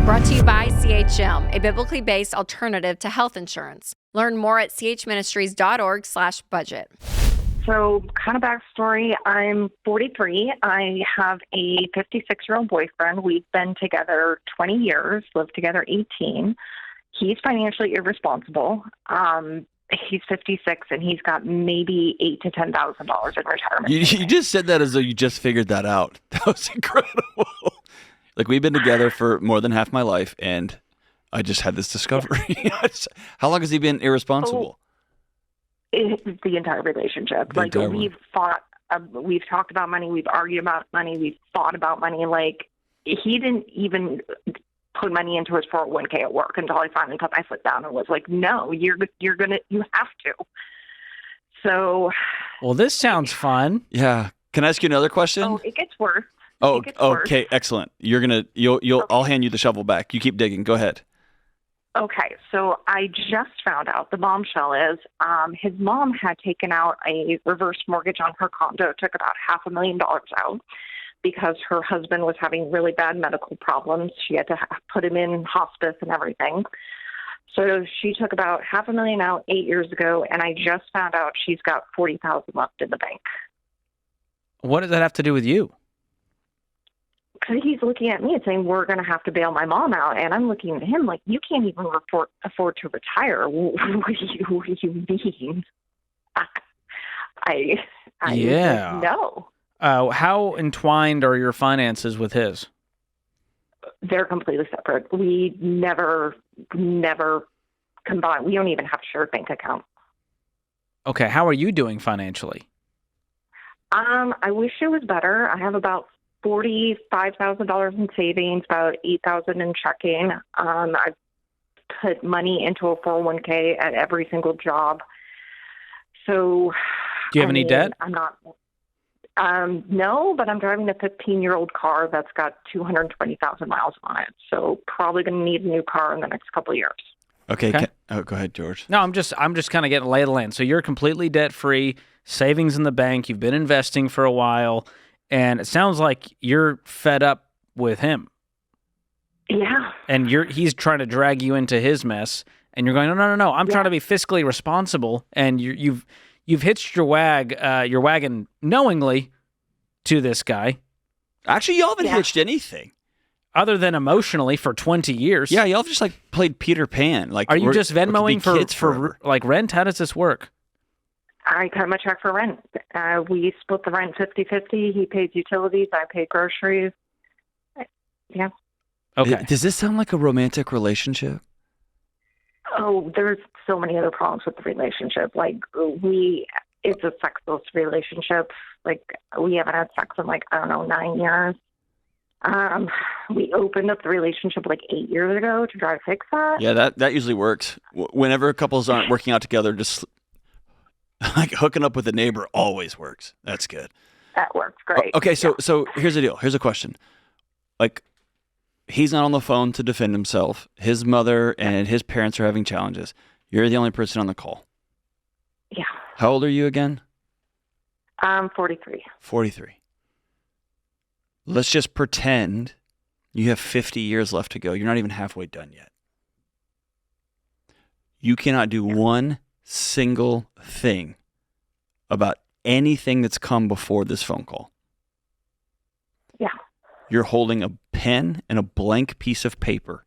Brought to you by CHM, a biblically based alternative to health insurance. Learn more at chministries.org/budget. So, kind of backstory, I'm 43. I have a 56-year-old boyfriend. We've been together 20 years, lived together 18. He's financially irresponsible. He's 56, and he's got maybe $8,000 to $10,000 in retirement. You just said that as though you just figured that out. That was incredible. Like, we've been together for more than half my life, and I just had this discovery. How long has he been irresponsible? The entire relationship. We've fought, we've talked about money, we've argued about money, we've fought about money. Like, he didn't even put money into his 401k at work until I finally put my foot down and was like, no, you have to. So. Well, this sounds fun. Yeah. Can I ask you another question? Oh, it gets worse. Oh, okay, excellent. I'll hand you the shovel back. You keep digging. Go ahead. Okay, so I just found out the bombshell is his mom had taken out a reverse mortgage on her condo, took about $500,000 out because her husband was having really bad medical problems. She had to put him in hospice and everything. So she took about $500,000 out 8 years ago, and I just found out she's got $40,000 left in the bank. What does that have to do with you? Because he's looking at me and saying, we're going to have to bail my mom out. And I'm looking at him like, you can't even afford to retire. What do you mean? Yeah. No. How entwined are your finances with his? They're completely separate. We never combine. We don't even have a shared bank account. Okay. How are you doing financially? I wish it was better. I have about $45,000 in savings, about $8,000 in checking. I've put money into a 401k at every single job. So, do you have any debt? I'm not. No, but I'm driving a 15-year-old car that's got 220,000 miles on it. So probably going to need a new car in the next couple of years. Okay. Go ahead, George. No, I'm just kind of getting a lay of the land. So you're completely debt free, savings in the bank. You've been investing for a while. And it sounds like you're fed up with him. Yeah. And he's trying to drag you into his mess, and you're going, no. I'm trying to be fiscally responsible, and you've hitched your wagon knowingly to this guy. Actually, y'all haven't hitched anything other than emotionally for 20 years. Yeah, y'all have just like played Peter Pan. Like, are you just Venmoing for like rent? How does this work? I cut my check for rent. We split the rent 50-50. He paid utilities. I paid groceries. Yeah. Okay. Does this sound like a romantic relationship? Oh, there's so many other problems with the relationship. Like, it's a sexless relationship. Like, we haven't had sex in 9 years. We opened up the relationship 8 years ago to try to fix that. Yeah, that usually works. Whenever couples aren't working out together, just like hooking up with a neighbor always works. That's good. That works great. Okay, so here's the deal. Here's a question. Like, he's not on the phone to defend himself. His mother and his parents are having challenges. You're the only person on the call. Yeah. How old are you again? I'm 43. 43. Let's just pretend you have 50 years left to go. You're not even halfway done yet. You cannot do one single thing about anything that's come before this phone call. Yeah. You're holding a pen and a blank piece of paper.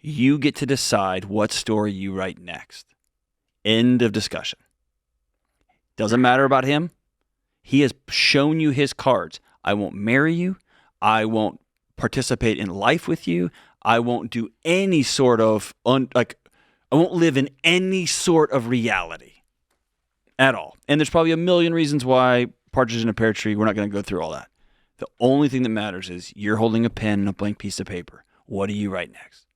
You get to decide what story you write next. End of discussion. Doesn't matter about him. He has shown you his cards. I won't marry you. I won't participate in life with you. I won't do any sort of I won't live in any sort of reality at all. And there's probably a million reasons why partridge in a pear tree. We're not going to go through all that. The only thing that matters is you're holding a pen and a blank piece of paper. What do you write next?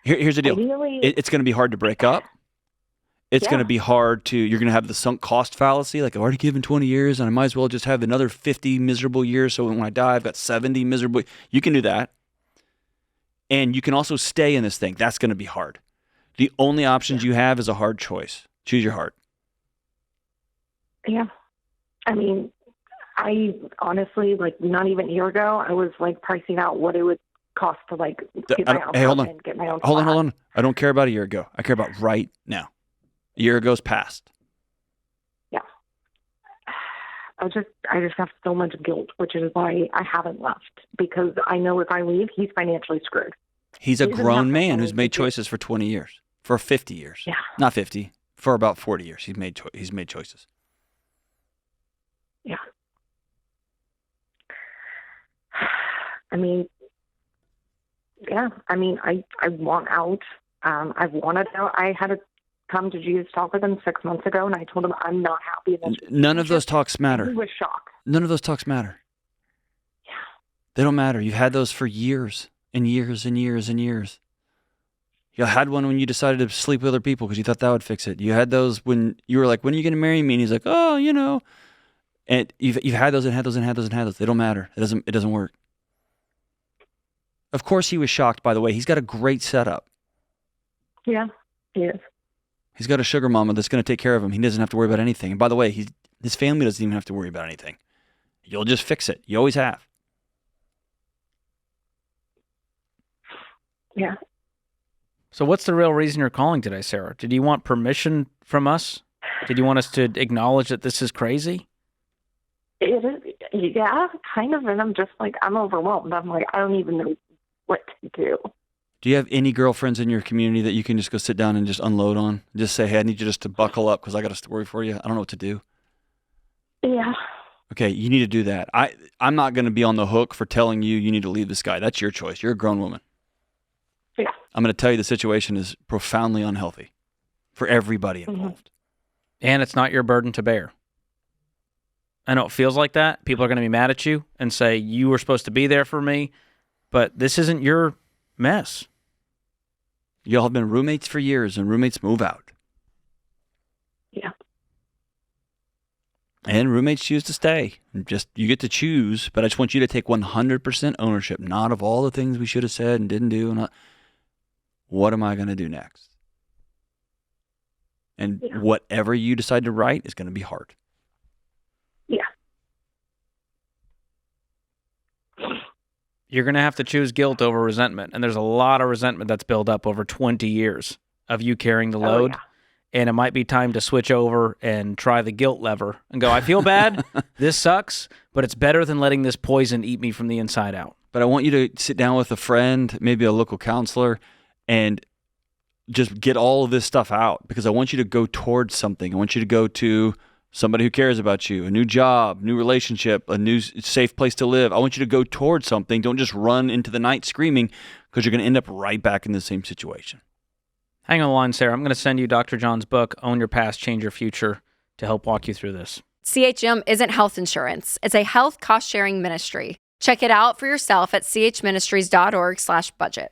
Here's the deal. It's going to be hard to break up. It's going to be hard to, you're going to have the sunk cost fallacy. Like, I've already given 20 years and I might as well just have another 50 miserable years. So when I die, I've got 70 miserable. You can do that. And you can also stay in this thing. That's going to be hard. The only options you have is a hard choice. Choose your heart. Yeah. I mean, I honestly, like, not even a year ago, I was like pricing out what it would cost to like get my own Hey, hold house on. and get my own Hold flat. on. I don't care about a year ago. I care about right now. A year ago's past. Yeah. I just have so much guilt, which is why I haven't left, because I know if I leave, he's financially screwed. He's a He doesn't grown have man that who's money made to do- choices for 20 years, for 50 years. Yeah. Not 50, for about 40 years. He's made choices. Yeah. I mean, yeah. I mean, I want out. I've wanted out. I had to come to Jesus talk with him 6 months ago, and I told him I'm not happy in this None of those relationship, talks and matter. he was shocked. None of those talks matter. Yeah. They don't matter. You've had those for years and years and years and years. You had one when you decided to sleep with other people because you thought that would fix it. You had those when you were like, when are you going to marry me? And he's like, oh, you know. And you've had those and had those and had those and had those. They don't matter. It doesn't work. Of course he was shocked, by the way. He's got a great setup. Yeah, he is. He's got a sugar mama that's going to take care of him. He doesn't have to worry about anything. And by the way, his family doesn't even have to worry about anything. You'll just fix it. You always have. Yeah. So what's the real reason you're calling today, Sarah? Did you want permission from us? Did you want us to acknowledge that this is crazy? It is, yeah, kind of. And I'm just like, I'm overwhelmed. I'm like, I don't even know what to do. Do you have any girlfriends in your community that you can just go sit down and just unload on? Just say, hey, I need you just to buckle up because I got a story for you. I don't know what to do. Yeah. Okay, you need to do that. I'm not going to be on the hook for telling you need to leave this guy. That's your choice. You're a grown woman. Yeah. I'm going to tell you the situation is profoundly unhealthy for everybody involved. And it's not your burden to bear. I know it feels like that. People are going to be mad at you and say, you were supposed to be there for me, but this isn't your mess. Y'all have been roommates for years, and roommates move out. Yeah. And roommates choose to stay. You get to choose, but I just want you to take 100% ownership, not of all the things we should have said and didn't do. And what am I going to do next? And whatever you decide to write is going to be hard. Yeah. You're going to have to choose guilt over resentment. And there's a lot of resentment that's built up over 20 years of you carrying the load. Yeah. And it might be time to switch over and try the guilt lever and go, I feel bad. This sucks, but it's better than letting this poison eat me from the inside out. But I want you to sit down with a friend, maybe a local counselor, and just get all of this stuff out, because I want you to go towards something. I want you to go to somebody who cares about you, a new job, new relationship, a new safe place to live. I want you to go towards something. Don't just run into the night screaming, because you're going to end up right back in the same situation. Hang on the line, Sarah. I'm going to send you Dr. John's book, Own Your Past, Change Your Future, to help walk you through this. CHM isn't health insurance. It's a health cost-sharing ministry. Check it out for yourself at chministries.org/budget.